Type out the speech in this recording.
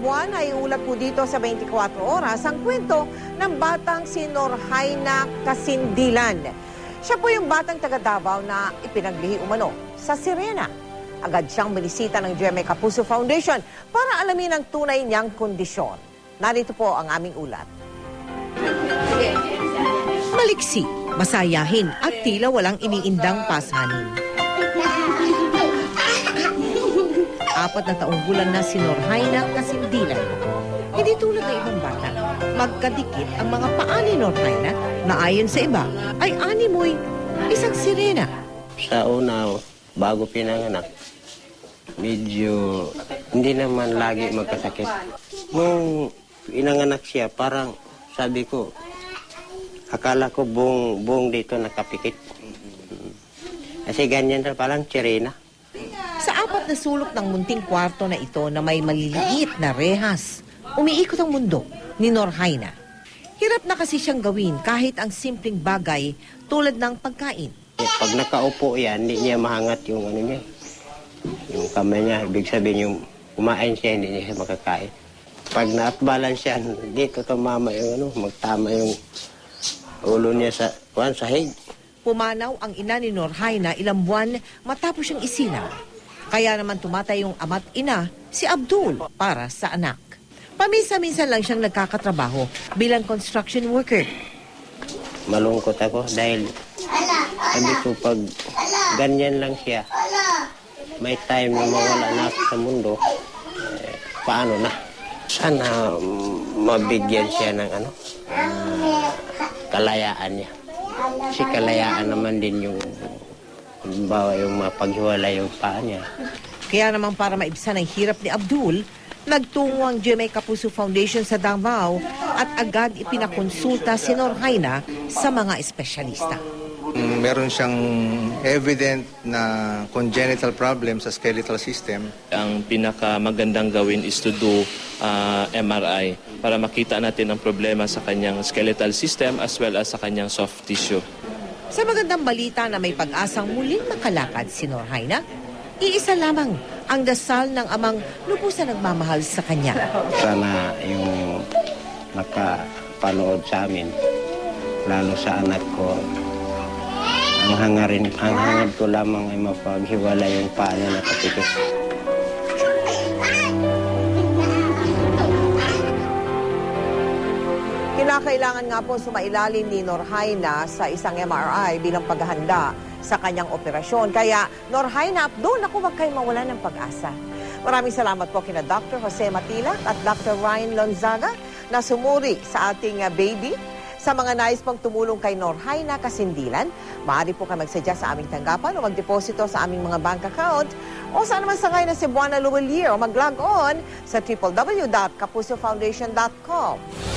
nakaraang buwan ay ulat po dito sa 24 oras ang kwento ng batang si Norhaina Casindilan. Siya po yung batang taga Davao na ipinaglihi umano sa Sirena. Agad siyang binisita ng GMA Kapuso Foundation para alamin ang tunay niyang kondisyon. Narito po ang aming ulat. Maliksi, masayahin at tila walang iniindang pasanin. 4 na taong gulang na si Norhaina Casindilan. Hindi tulad ng ibang bata, magkadikit ang mga paa ni Norhaina na ayon sa iba ay animoy isang sirena. Sa una, bago pinanganak, medyo hindi naman lagi magkasakit. Nung pinanganak siya, parang sabi ko, akala ko buong dito nakapikit. Kasi ganyan na palang sirena. Sa 4 na sulok ng munting kwarto na ito na may maliliit na rehas, umiikot ang mundo ni Norhaina. Hirap na kasi siyang gawin kahit ang simpleng bagay tulad ng pagkain. Pag nakaupo yan, hindi niya mahangat yung ano niya. Yung kamay niya, ibig sabihin yung kumain siya, hindi niya makakain. Pag na-balance siya, dito tumama yung ano, magtama yung ulo niya sa sahig. Pumanaw ang ina ni Norhaina ilang buwan matapos siyang isilang. Kaya naman tumatay yung ama't ina, si Abdul, para sa anak. Paminsan-minsan lang siyang nagkakatrabaho bilang construction worker. Malungkot ako dahil sabi ko pag ganyan lang siya, may time na mawala na ako sa mundo, paano na? Sana mabigyan siya ng kalayaan niya. Kasi kalayaan naman din yung halimbawa yung mapaghiwalay yung paa niya. Kaya naman para maibsan ang hirap ni Abdul, nagtungo ang GMA Kapuso Foundation sa Davao at agad ipinakonsulta si Norhaina sa mga espesyalista. Meron siyang evident na congenital problem sa skeletal system. Ang pinakamagandang gawin is to do MRI para makita natin ang problema sa kanyang skeletal system as well as sa kanyang soft tissue. Sa magandang balita na may pag-asang muling makalakad si Norhaina, iisa lamang ang dasal ng amang lubusan nagmamahal sa kanya. Sana yung nakapanood sa amin, lalo sa anak ko, ang hangad ko lamang ay mapaghiwalay yung paa niya nakapikit. Kinakailangan nga po sumailalim ni Norhaina sa isang MRI bilang paghahanda sa kanyang operasyon. Kaya, Norhaina Abdul, naku, wag kayo mawala ng pag-asa. Maraming salamat po kina Dr. Jose Matilak at Dr. Ryan Lonzaga na sumuri sa ating baby. Sa mga nais pang tumulong kay Norhaina Casindilan, maaari po kayo magsadya sa aming tanggapan o magdeposito sa aming mga bank account o saan naman sa ngayon na Cebuana Luwalier o mag-log on sa www.kapusofoundation.com.